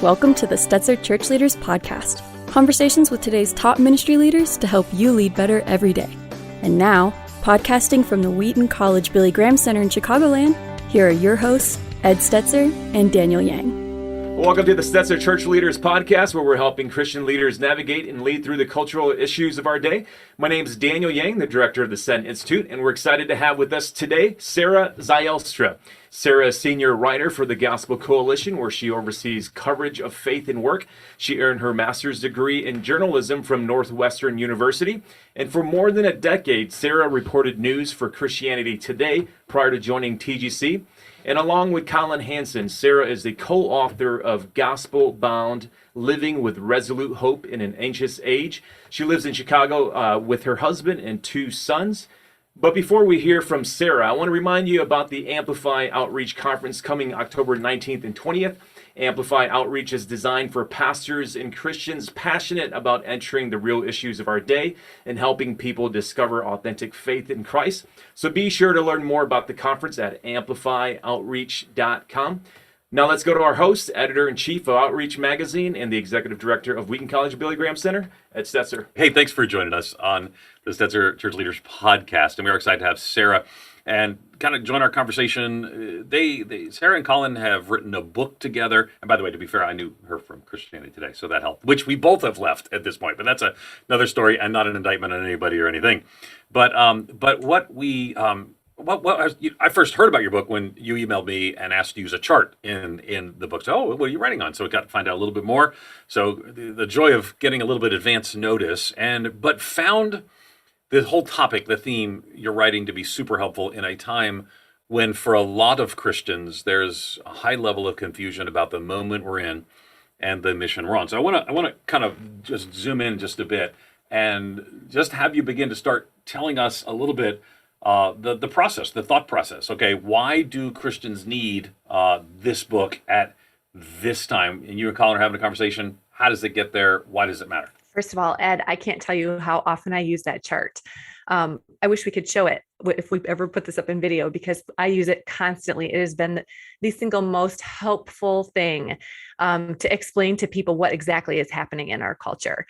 Welcome to the Stetzer Church Leaders Podcast. Conversations with today's top ministry leaders to help you lead better every day. And now, podcasting from the Wheaton College Billy Graham Center in Chicagoland, here are your hosts, Ed Stetzer and Daniel Yang. Welcome to the Stetzer Church Leaders Podcast, where we're helping Christian leaders navigate and lead through the cultural issues of our day. My name is Daniel Yang, the director of the Sen Institute, and we're excited to have with us today Sarah Zylstra. Sarah is senior writer for the Gospel Coalition, where she oversees coverage of faith and work. She earned her master's degree in journalism from Northwestern University. And for more than a decade, Sarah reported news for Christianity Today prior to joining TGC. And along with Colin Hansen, Sarah is the co-author of Gospel Bound, Living with Resolute Hope in an Anxious Age. She lives in Chicago with her husband and two sons. But before we hear from Sarah, I want to remind you about the Amplify Outreach Conference coming October 19th and 20th. Amplify Outreach is designed for pastors and Christians passionate about entering the real issues of our day and helping people discover authentic faith in Christ. So be sure to learn more about the conference at amplifyoutreach.com. Now let's go to our host, editor-in-chief of Outreach Magazine and the executive director of Wheaton College Billy Graham Center, Ed Stetzer. Hey, thanks for joining us on the Stetzer Church Leaders Podcast. And we are excited to have Sarah and kind of join our conversation. Sarah and Colin have written a book together. And by the way, to be fair, I knew her from Christianity Today, so that helped, which we both have left at this point. But that's another story and not an indictment on anybody or anything. But I first heard about your book when you emailed me and asked to use a chart in the book. So, what are you writing on? So we got to find out a little bit more. So the joy of getting a little bit advance notice, but found the whole topic, the theme you're writing to be super helpful in a time when for a lot of Christians, there's a high level of confusion about the moment we're in and the mission we're on. So I want to kind of just zoom in just a bit and just have you begin to start telling us a little bit the process, the thought process. Okay, why do Christians need this book at this time? And you and Colin are having a conversation. How does it get there? Why does it matter? First of all, Ed, I can't tell you how often I use that chart. I wish we could show it if we ever put this up in video, because I use it constantly. It has been the single most helpful thing to explain to people what exactly is happening in our culture.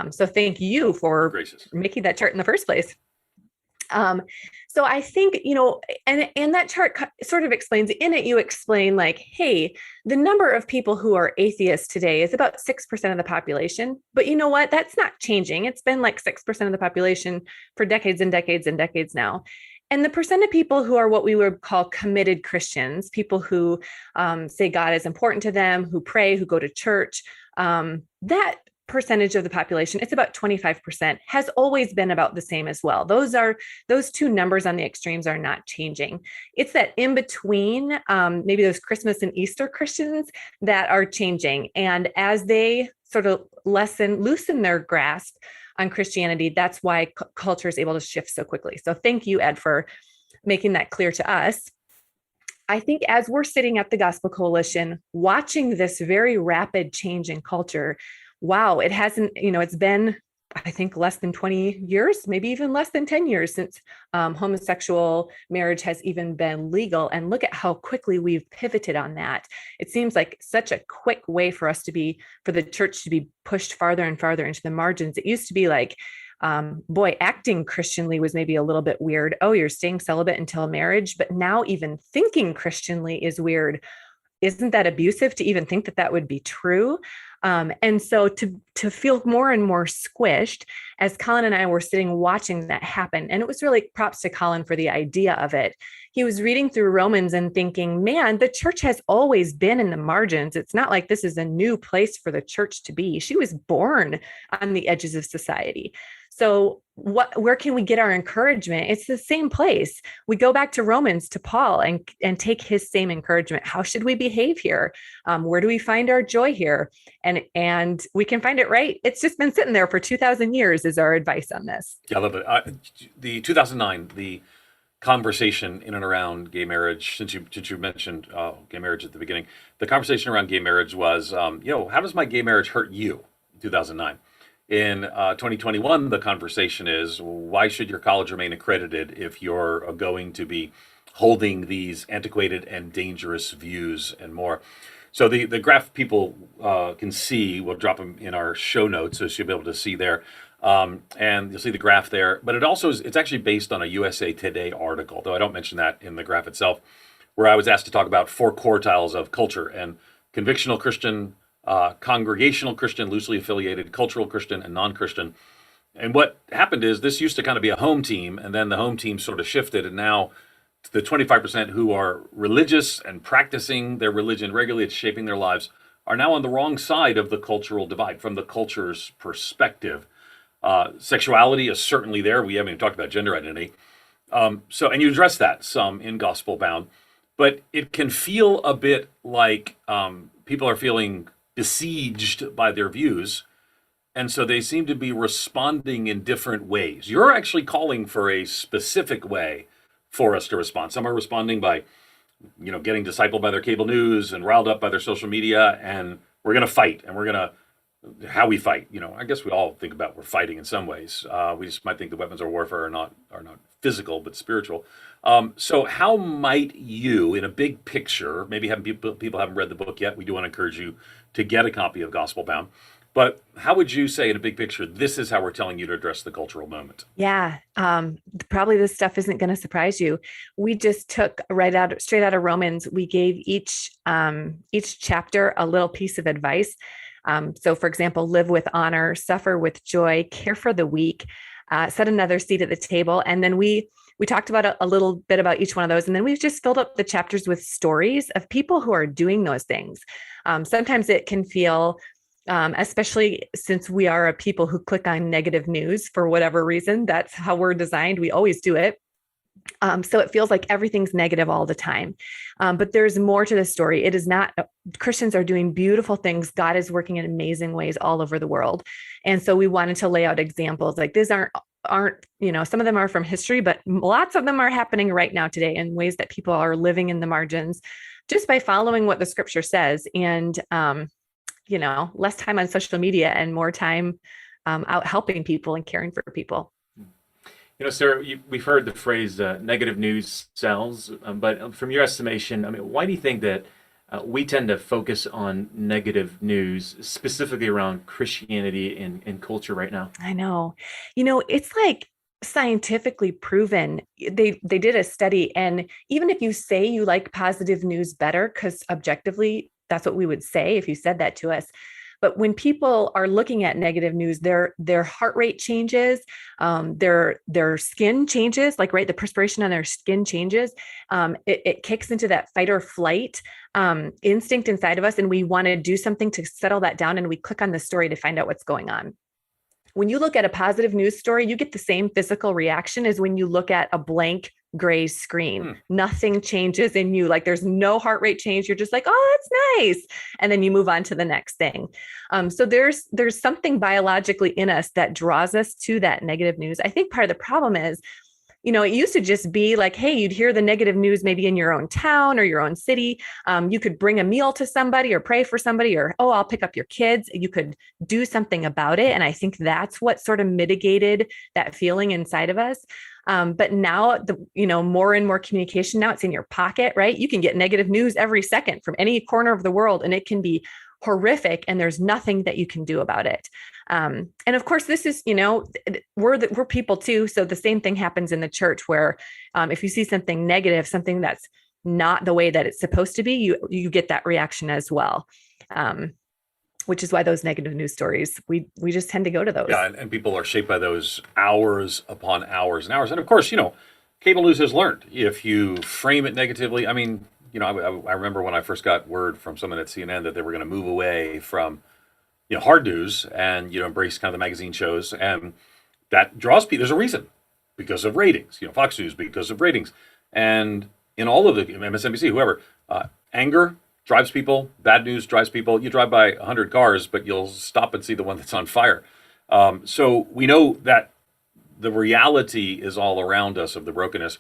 So thank you for making that chart in the first place. So I think, and that chart sort of explains, in it, you explain like, hey, the number of people who are atheists today is about 6% of the population. But you know what? That's not changing. It's been like 6% of the population for decades and decades and decades now. And the percent of people who are what we would call committed Christians, people who say God is important to them, who pray, who go to church, that percentage of the population, it's about 25%, has always been about the same as well. Those two numbers on the extremes are not changing. It's that in between, maybe those Christmas and Easter Christians that are changing. And as they sort of loosen their grasp on Christianity, that's why culture is able to shift so quickly. So thank you, Ed, for making that clear to us. I think as we're sitting at the Gospel Coalition, watching this very rapid change in culture, wow, it hasn't, it's been, I think, less than 20 years, maybe even less than 10 years since homosexual marriage has even been legal. And look at how quickly we've pivoted on that. It seems like such a quick way for the church to be pushed farther and farther into the margins. It used to be like, acting Christianly was maybe a little bit weird. Oh, you're staying celibate until marriage. But now even thinking Christianly is weird. Isn't that abusive to even think that would be true? And so to feel more and more squished, as Colin and I were sitting watching that happen, and it was really props to Colin for the idea of it. He was reading through Romans and thinking, man, the church has always been in the margins. It's not like this is a new place for the church to be. She was born on the edges of society. So where can we get our encouragement? It's the same place. We go back to Romans, to Paul, and take his same encouragement. How should we behave here? Where do we find our joy here? And we can find it right. It's just been sitting there for 2,000 years is our advice on this. Yeah, I love it. The 2009, the conversation in and around gay marriage, since you mentioned gay marriage at the beginning, the conversation around gay marriage was, how does my gay marriage hurt you? 2009. In 2021, the conversation is, why should your college remain accredited if you're going to be holding these antiquated and dangerous views and more? So the graph people can see, we'll drop them in our show notes, so you'll be able to see there. And you'll see the graph there. But it's actually based on a USA Today article, though I don't mention that in the graph itself, where I was asked to talk about 4 quartiles of culture: and convictional Christian, congregational Christian, loosely affiliated, cultural Christian, and non-Christian. And what happened is this used to kind of be a home team, and then the home team sort of shifted, and now the 25% who are religious and practicing their religion regularly, it's shaping their lives, are now on the wrong side of the cultural divide from the culture's perspective. Sexuality is certainly there. We haven't even talked about gender identity. And you address that some in Gospel Bound, but it can feel a bit like people are feeling besieged by their views. And so they seem to be responding in different ways. You're actually calling for a specific way for us to respond. Some are responding by, getting discipled by their cable news and riled up by their social media, and we're going to fight, and how we fight. I guess we all think about we're fighting in some ways. We just might think the weapons of warfare are not physical, but spiritual. So how might you, in a big picture, maybe people haven't read the book yet, we do want to encourage you to get a copy of Gospel Bound. But how would you say in a big picture, this is how we're telling you to address the cultural moment? Yeah. Probably this stuff isn't going to surprise you. We just took straight out of Romans. We gave each chapter a little piece of advice. So for example, live with honor, suffer with joy, care for the weak, set another seat at the table. And then we talked about a little bit about each one of those. And then we've just filled up the chapters with stories of people who are doing those things. Sometimes it can feel, especially since we are a people who click on negative news for whatever reason, that's how we're designed. We always do it. So it feels like everything's negative all the time. But there's more to the story. It is not, Christians are doing beautiful things. God is working in amazing ways all over the world. And so we wanted to lay out examples like these aren't, some of them are from history, but lots of them are happening right now today in ways that people are living in the margins just by following what the scripture says. And, less time on social media and more time out helping people and caring for people. Sarah, we've heard the phrase negative news sells, but from your estimation, why do you think that we tend to focus on negative news, specifically around Christianity and culture right now? I know. It's like scientifically proven. They did a study, and even if you say you like positive news better, because objectively, that's what we would say if you said that to us. But when people are looking at negative news, their heart rate changes, their skin changes, the perspiration on their skin changes. It kicks into that fight or flight instinct inside of us, and we want to do something to settle that down, and we click on the story to find out what's going on. When you look at a positive news story, you get the same physical reaction as when you look at a blank gray screen. Nothing changes in you. There's no heart rate change. You're just like, oh, that's nice. And then you move on to the next thing. So there's something biologically in us that draws us to that negative news. I think part of the problem is, it used to just be like, hey, you'd hear the negative news maybe in your own town or your own city. You could bring a meal to somebody or pray for somebody, or, oh, I'll pick up your kids. You could do something about it. And I think that's what sort of mitigated that feeling inside of us. But now more and more communication, now it's in your pocket, right? You can get negative news every second from any corner of the world, and it can be horrific, and there's nothing that you can do about it. And of course, this is, we're people too. So the same thing happens in the church where if you see something negative, something that's not the way that it's supposed to be, you get that reaction as well. Which is why those negative news stories, we just tend to go to those. Yeah, and people are shaped by those hours upon hours and hours. And of course, cable news has learned if you frame it negatively. I remember when I first got word from someone at CNN that they were going to move away from hard news and embrace kind of the magazine shows, and that draws people. There's a reason, because of ratings. Fox News because of ratings, and in all of the MSNBC, whoever, anger drives people, bad news drives people. You drive by 100 cars, but you'll stop and see the one that's on fire. So we know that the reality is all around us of the brokenness.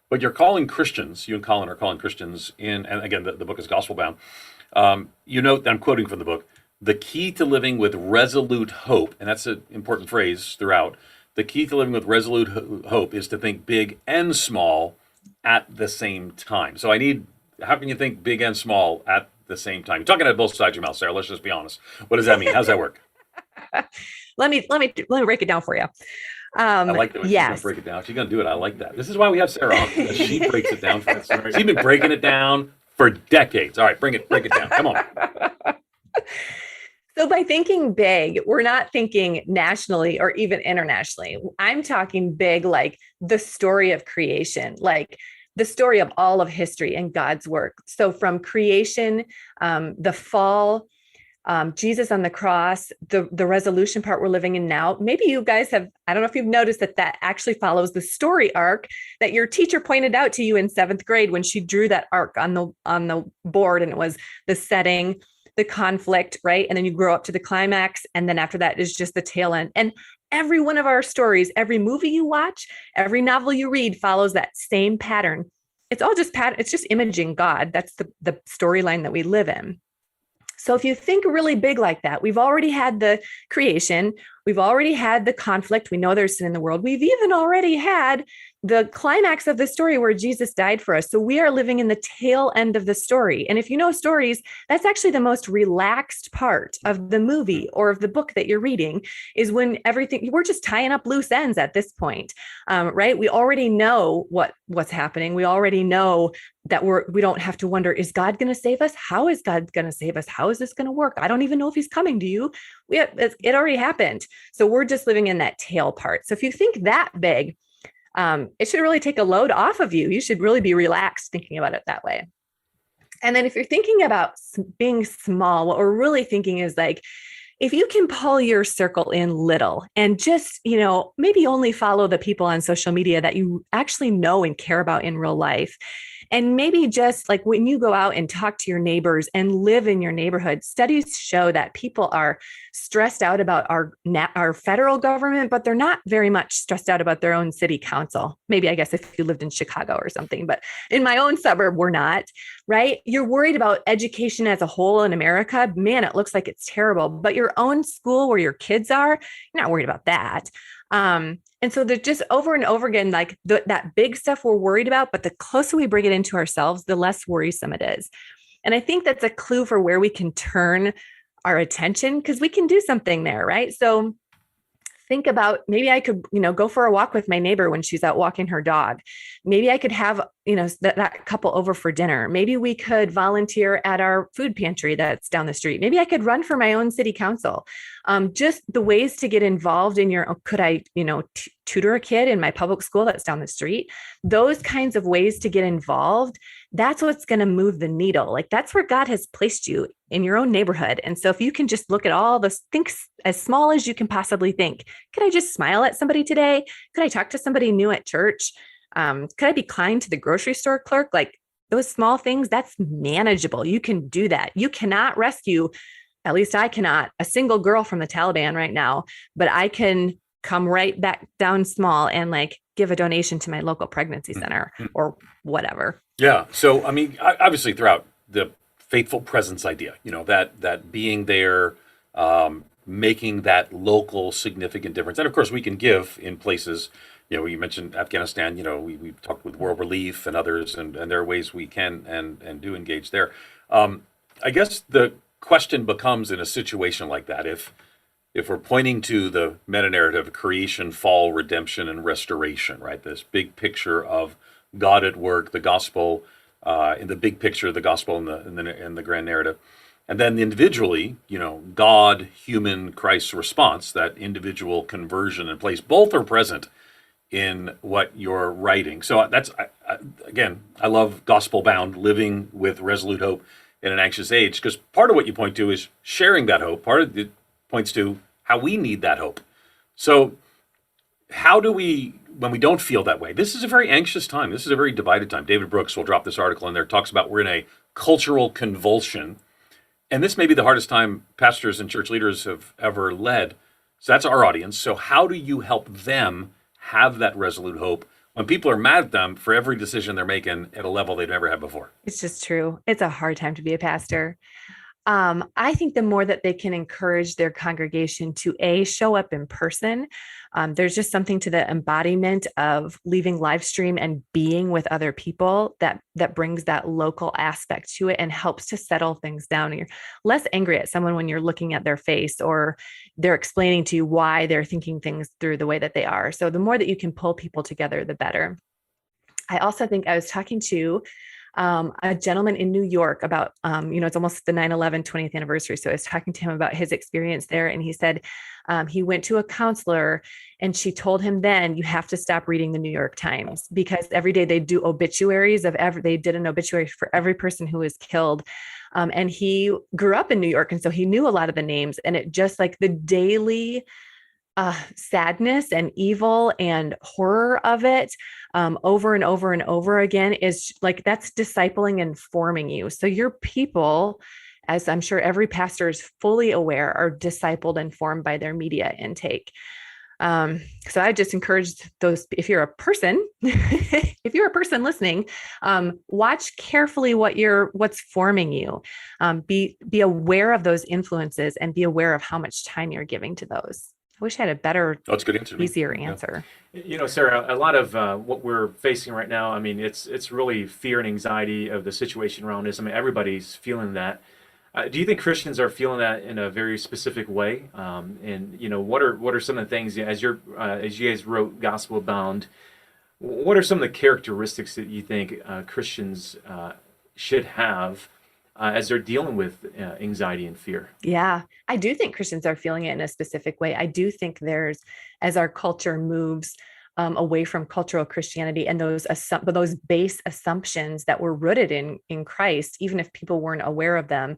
But you're calling Christians, you and Colin are calling Christians and again, the book is Gospel Bound. You note that I'm quoting from the book, the key to living with resolute hope, and that's an important phrase throughout, the key to living with resolute hope is to think big and small at the same time. So how can you think big and small at the same time. You're talking out both sides of your mouth, Sarah. Let's just be honest. What does that mean? How's that work? Let me break it down for you. I like the way she's going to break it down. She's going to do it. I like that. This is why we have Sarah on. She breaks it down for us. She's been breaking it down for decades. All right, break it down. Come on. So by thinking big, we're not thinking nationally or even internationally. I'm talking big, like the story of creation, like the story of all of history and God's work. So from creation, the fall, Jesus on the cross, the resolution part we're living in now. Maybe you guys have, I don't know if you've noticed that actually follows the story arc that your teacher pointed out to you in 7th grade when she drew that arc on the board, and it was the setting, the conflict, right? And then you grow up to the climax. And then after that is just the tail end. And every one of our stories, every movie you watch, every novel you read follows that same pattern. It's all just it's just imaging God. That's the storyline that we live in. So if you think really big like that, we've already had the creation, we've already had the conflict, we know there's sin in the world, we've even already had the climax of the story where Jesus died for us. So we are living in the tail end of the story. And if you know stories, that's actually the most relaxed part of the movie or of the book that you're reading, is when we're just tying up loose ends at this point, right? We already know what's happening. We already know that we don't have to wonder, is God going to save us? How is God going to save us? How is this going to work? I don't even know if he's coming to you. It already happened. So we're just living in that tail part. So if you think that big, it should really take a load off of you. You should really be relaxed thinking about it that way. And then if you're thinking about being small, what we're really thinking is like, if you can pull your circle in little and just, maybe only follow the people on social media that you actually know and care about in real life. And maybe just like when you go out and talk to your neighbors and live in your neighborhood, studies show that people are stressed out about our federal government, but they're not very much stressed out about their own city council. Maybe, I guess, if you lived in Chicago or something, but in my own suburb, we're not, right? You're worried about education as a whole in America. Man, it looks like it's terrible, but your own school where your kids are, you're not worried about that. And so they're just over and over again, like that big stuff we're worried about, but the closer we bring it into ourselves, the less worrisome it is. And I think that's a clue for where we can turn our attention, because we can do something there, right? So think about, maybe I could, go for a walk with my neighbor when she's out walking her dog. Maybe I could have, that couple over for dinner. Maybe we could volunteer at our food pantry that's down the street. Maybe I could run for my own city council. Just the ways to get involved in could I, tutor a kid in my public school that's down the street? Those kinds of ways to get involved. That's what's going to move the needle. Like, that's where God has placed you in your own neighborhood. And so if you can just look at all those things as small as you can possibly think, could I just smile at somebody today? Could I talk to somebody new at church? Could I be kind to the grocery store clerk? Like, those small things, that's manageable. You can do that. You cannot rescue, at least I cannot, a single girl from the Taliban right now, but I can come right back down small and like give a donation to my local pregnancy center or whatever. Yeah. So, I mean, obviously throughout the faithful presence idea, that being there, making that local significant difference. And of course we can give in places, you mentioned Afghanistan, we've talked with World Relief and others, and there are ways we can and do engage there. I guess the question becomes, in a situation like that, if we're pointing to the meta narrative, creation, fall, redemption, and restoration, right? This big picture of God at work, the gospel, in the big picture, the gospel in the grand narrative. And then individually, God, human, Christ's response, that individual conversion and place, both are present in what you're writing. So that's, again, I love gospel bound, living with resolute hope in an anxious age, because part of what you point to is sharing that hope. Part of it points to how we need that hope. So how do we, when we don't feel that way, this is a very anxious time. This is a very divided time. David Brooks will drop this article in there, talks about we're in a cultural convulsion. And this may be the hardest time pastors and church leaders have ever led. So that's our audience. So how do you help them have that resolute hope when people are mad at them for every decision they're making at a level they've never had before? It's just true. It's a hard time to be a pastor. I think the more that they can encourage their congregation to show up in person, there's just something to the embodiment of leaving live stream and being with other people that brings that local aspect to it and helps to settle things down. And you're less angry at someone when you're looking at their face or they're explaining to you why they're thinking things through the way that they are. So the more that you can pull people together, the better. I also think I was talking to a gentleman in New York about, it's almost the 9/11 20th anniversary. So I was talking to him about his experience there. And he said he went to a counselor and she told him then you have to stop reading the New York Times because every day they do obituaries they did an obituary for every person who was killed. And he grew up in New York. And so he knew a lot of the names, and it just like the daily sadness and evil and horror of it over and over and over again is like, that's discipling and forming you. So your people, as I'm sure every pastor is fully aware, are discipled and formed by their media intake. So I just encourage those, if you're a person listening, watch carefully what's forming you. Be aware of those influences and be aware of how much time you're giving to those. I wish I had a better, That's a good answer. easier answer. Sarah, a lot of what we're facing right now, I mean, it's really fear and anxiety of the situation around us. I mean, everybody's feeling that. Do you think Christians are feeling that in a very specific way? And what are some of the things as you guys wrote Gospel Bound? What are some of the characteristics that you think Christians should have as they're dealing with anxiety and fear? Yeah, I do think Christians are feeling it in a specific way. I do think as our culture moves away from cultural Christianity and those base assumptions that were rooted in Christ, even if people weren't aware of them,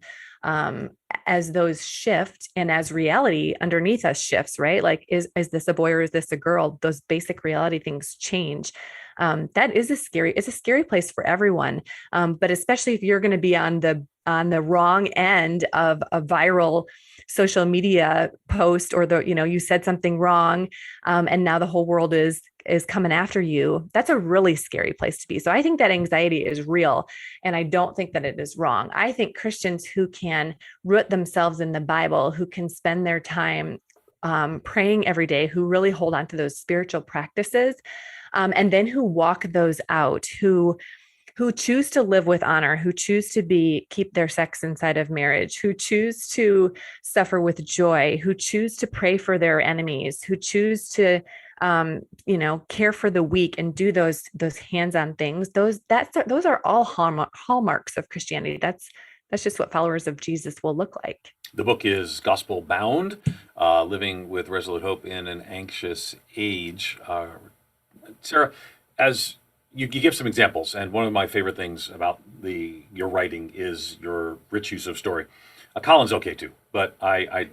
as those shift and as reality underneath us shifts, right? Like, is this a boy or is this a girl? Those basic reality things change. That is a scary place for everyone. But especially if you're going to be on the wrong end of a viral social media post, or you said something wrong, and now the whole world is coming after you. That's a really scary place to be. So I think that anxiety is real, and I don't think that it is wrong. I think Christians who can root themselves in the Bible, who can spend their time praying every day, who really hold on to those spiritual practices, and then who walk those out, who choose to live with honor, who choose to keep their sex inside of marriage, who choose to suffer with joy, who choose to pray for their enemies, who choose to, care for the weak and do those hands-on things. Those are all hallmarks of Christianity. That's just what followers of Jesus will look like. The book is Gospel Bound, Living with Resolute Hope in an Anxious Age. Sarah, as you give some examples, and one of my favorite things about your writing is your rich use of story. Colin's okay too, but I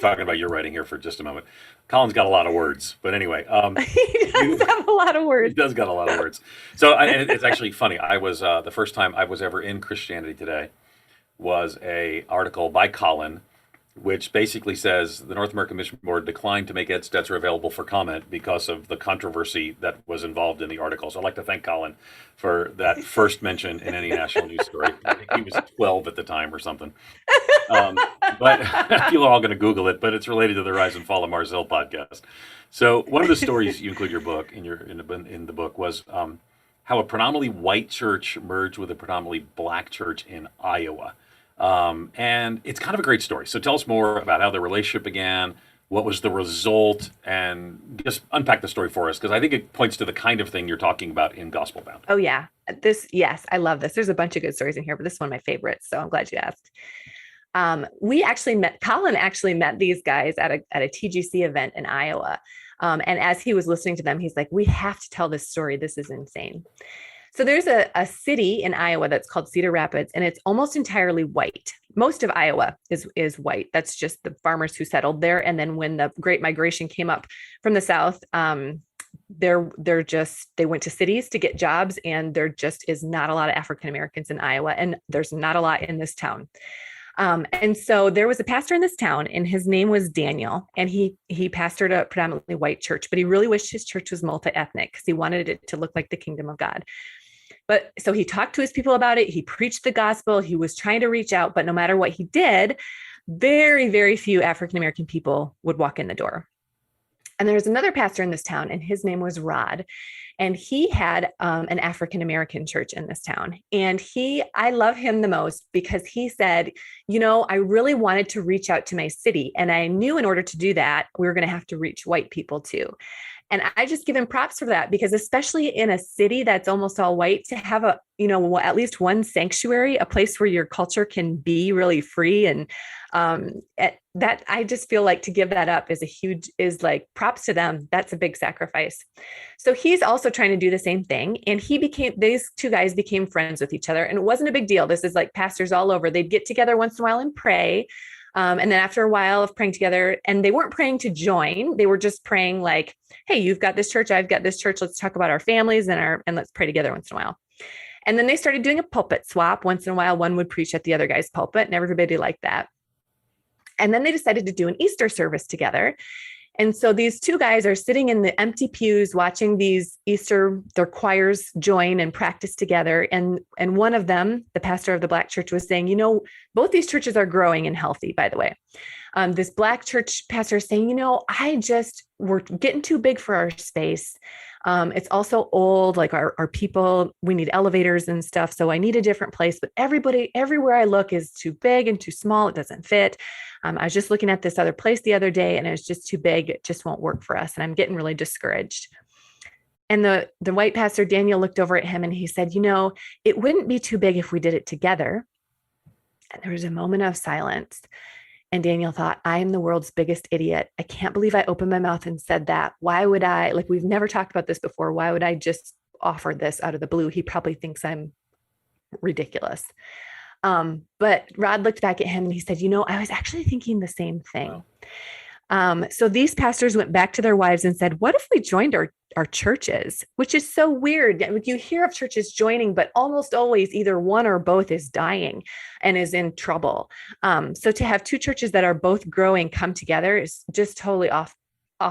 talking about your writing here for just a moment. Colin's got a lot of words, but anyway, he does have a lot of words. He does got a lot of words. So and it's actually funny. I was the first time I was ever in Christianity Today was a article by Colin, which basically says the North American Mission Board declined to make Ed Stetzer available for comment because of the controversy that was involved in the article. So I'd like to thank Colin for that first mention in any national news story. I think he was 12 at the time or something. But people are all going to Google it, but it's related to the Rise and Fall of Mars Hill podcast. So one of the stories you include your book in the book was how a predominantly white church merged with a predominantly black church in Iowa. And it's kind of a great story. So tell us more about how the relationship began, what was the result, and just unpack the story for us, because I think it points to the kind of thing you're talking about in Gospel Bound. Oh, yeah. Yes, I love this. There's a bunch of good stories in here, but this is one of my favorites. So I'm glad you asked. Colin actually met these guys at a TGC event in Iowa. And as he was listening to them, he's like, we have to tell this story. This is insane. So there's a city in Iowa that's called Cedar Rapids, and it's almost entirely white. Most of Iowa is white. That's just the farmers who settled there. And then when the Great Migration came up from the South, they went to cities to get jobs, and there just is not a lot of African Americans in Iowa, and there's not a lot in this town. And so there was a pastor in this town, and his name was Daniel, and he pastored a predominantly white church, but he really wished his church was multi-ethnic because he wanted it to look like the kingdom of God. But so he talked to his people about it. He preached the gospel. He was trying to reach out, but no matter what he did, very, very few African-American people would walk in the door. And there was another pastor in this town, and his name was Rod. And he had an African-American church in this town. And I love him the most because he said, I really wanted to reach out to my city. And I knew in order to do that, we were going to have to reach white people too. And I just give him props for that, because especially in a city that's almost all white, to have at least one sanctuary, a place where your culture can be really free. And that, I just feel like to give that up is like props to them. That's a big sacrifice. So he's also trying to do the same thing. And these two guys became friends with each other, and it wasn't a big deal. This is like pastors all over. They'd get together once in a while and pray. And then after a while of praying together, and they weren't praying to join, they were just praying like, hey, you've got this church, I've got this church. Let's talk about our families and let's pray together once in a while. And then they started doing a pulpit swap. Once in a while, one would preach at the other guy's pulpit, and everybody liked that. And then they decided to do an Easter service together. And so these two guys are sitting in the empty pews watching their choirs join and practice together. And one of them, the pastor of the Black church, was saying, both these churches are growing and healthy, by the way. This Black church pastor is saying, we're getting too big for our space. It's also old, like our people, we need elevators and stuff. So I need a different place, but everywhere I look is too big and too small. It doesn't fit. I was just looking at this other place the other day, and it was just too big. It just won't work for us. And I'm getting really discouraged. And the white pastor, Daniel, looked over at him and he said, it wouldn't be too big if we did it together. And there was a moment of silence. And Daniel thought, I am the world's biggest idiot. I can't believe I opened my mouth and said that. Why would I, we've never talked about this before. Why would I just offer this out of the blue? He probably thinks I'm ridiculous. But Rod looked back at him and he said, I was actually thinking the same thing. Wow. So these pastors went back to their wives and said, what if we joined our churches? Which is so weird. You hear of churches joining, but almost always either one or both is dying and is in trouble. So to have two churches that are both growing come together is just totally off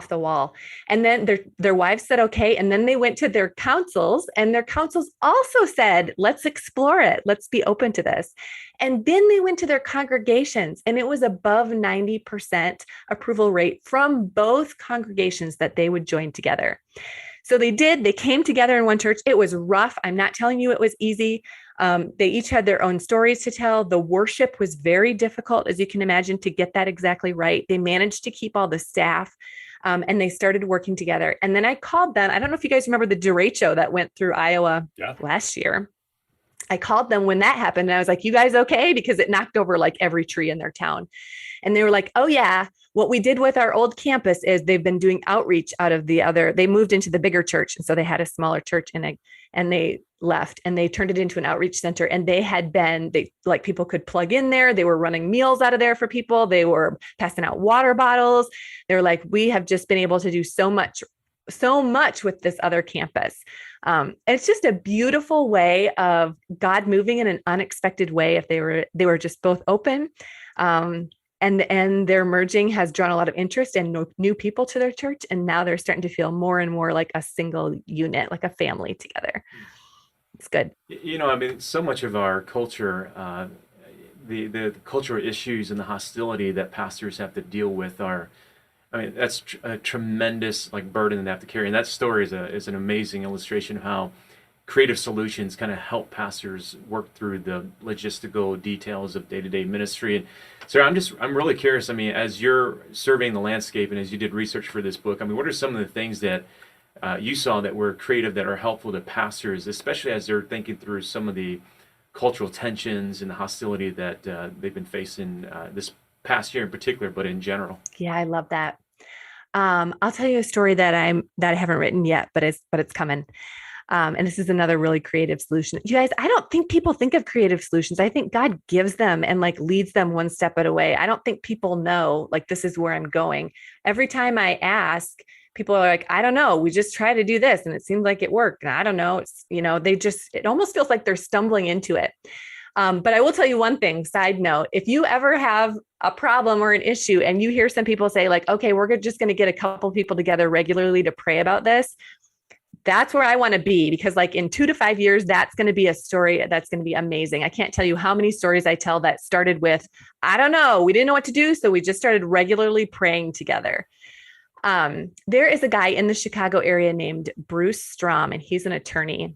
the wall. And then their wives said, okay. And then they went to their councils, and their councils also said, let's explore it. Let's be open to this. And then they went to their congregations, and it was above 90% approval rate from both congregations that they would join together. So they came together in one church. It was rough. I'm not telling you it was easy. They each had their own stories to tell. The worship was very difficult, as you can imagine, to get that exactly right. They managed to keep all the staff. And they started working together. And then I called them. I don't know if you guys remember the derecho that went through Iowa last year. I called them when that happened. And I was like, you guys okay? Because it knocked over every tree in their town. And they were like, oh yeah, what we did with our old campus is they've been doing outreach out of they moved into the bigger church. And so they had a smaller church and they left and they turned it into an outreach center. And people could plug in there. They were running meals out of there for people. They were passing out water bottles. They're like, we have just been able to do so much with this other campus. It's just a beautiful way of God moving in an unexpected way. If they were just both open, and their merging has drawn a lot of interest and new people to their church. And now they're starting to feel more and more like a single unit, like a family together. It's good. So much of our culture, the cultural issues and the hostility that pastors have to deal with that's a tremendous burden they have to carry. And that story is an amazing illustration of how creative solutions kind of help pastors work through the logistical details of day-to-day ministry. And so I'm really curious, as you're surveying the landscape and as you did research for this book, what are some of the things that you saw that were creative, that are helpful to pastors, especially as they're thinking through some of the cultural tensions and the hostility that they've been facing this past year in particular, but in general? Yeah, I love that. I'll tell you a story that I haven't written yet, but it's coming. And this is another really creative solution. You guys, I don't think people think of creative solutions. I think God gives them and leads them one step at a way. I don't think people know, this is where I'm going. Every time I ask, people are like, I don't know. We just try to do this and it seems like it worked. And I don't know. It's, it almost feels like they're stumbling into it. But I will tell you one thing, side note, if you ever have a problem or an issue and you hear some people say okay, we're just going to get a couple people together regularly to pray about this, that's where I want to be, because like in 2 to 5 years, that's going to be a story that's going to be amazing. I can't tell you how many stories I tell that started with, I don't know, we didn't know what to do, so we just started regularly praying together. There is a guy in the Chicago area named Bruce Strom, and he's an attorney.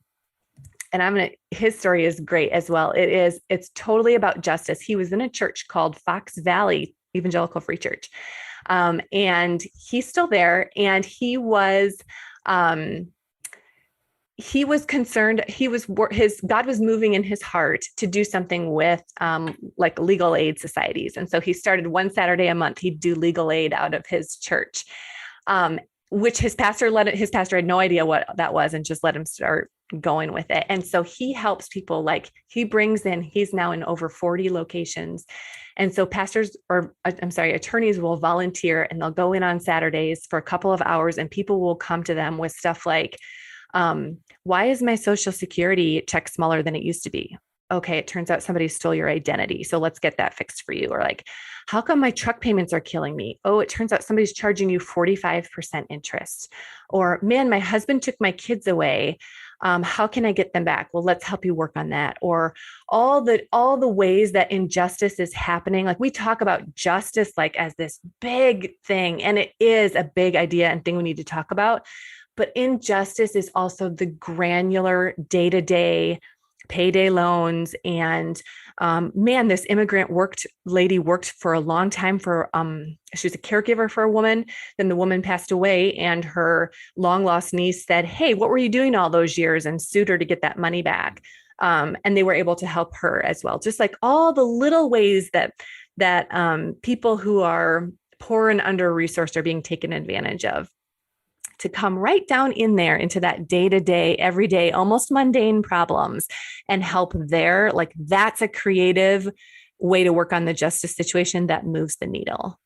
And his story is great as well. It's totally about justice. He was in a church called Fox Valley Evangelical Free Church. And he's still there. And he was concerned. God was moving in his heart to do something with like legal aid societies. And so he started one Saturday a month, he'd do legal aid out of his church, which his pastor had no idea what that was and just let him start going with it. And so he helps people, like he's now in over 40 locations. And so attorneys will volunteer and they'll go in on Saturdays for a couple of hours, and people will come to them with stuff like, why is my social security check smaller than it used to be? Okay, it turns out somebody stole your identity, so let's get that fixed for you. Or like, how come my truck payments are killing me? Oh, it turns out somebody's charging you 45% interest. Or, man, my husband took my kids away. How can I get them back? Well, let's help you work on that. Or all the ways that injustice is happening. Like, we talk about justice like as this big thing, and it is a big idea and thing we need to talk about. But injustice is also the granular day-to-day payday loans. And this immigrant lady worked for a long time she was a caregiver for a woman. Then the woman passed away, and her long lost niece said, hey, what were you doing all those years? And sued her to get that money back. And they were able to help her as well. Just like all the little ways that people who are poor and under-resourced are being taken advantage of, to come right down in there into that day-to-day, everyday, almost mundane problems and help there. Like, that's a creative way to work on the justice situation that moves the needle.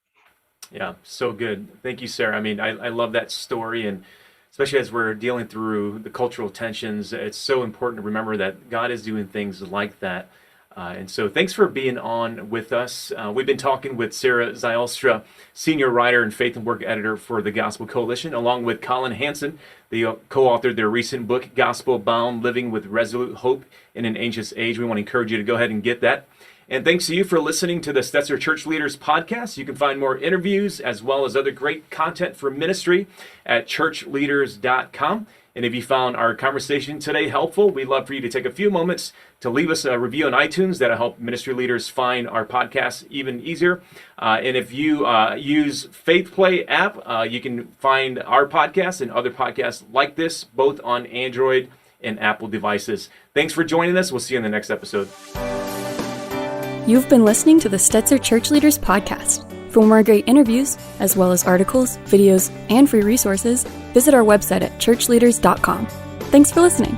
Yeah, so good. Thank you, Sarah. I mean, I love that story, and especially as we're dealing through the cultural tensions, it's so important to remember that God is doing things like that. And so thanks for being on with us. We've been talking with Sarah Zylstra, senior writer and faith and work editor for the Gospel Coalition, along with Colin Hansen, the co-authored their recent book, Gospel Bound, Living with Resolute Hope in an Anxious Age. We want to encourage you to go ahead and get that. And thanks to you for listening to the Stetzer Church Leaders podcast. You can find more interviews as well as other great content for ministry at ChurchLeaders.com. And if you found our conversation today helpful, we'd love for you to take a few moments to leave us a review on iTunes. That'll help ministry leaders find our podcast even easier. And if you use FaithPlay app, you can find our podcast and other podcasts like this, both on Android and Apple devices. Thanks for joining us. We'll see you in the next episode. You've been listening to the Stetzer Church Leaders podcast. For more great interviews, as well as articles, videos, and free resources, visit our website at ChurchLeaders.com. Thanks for listening.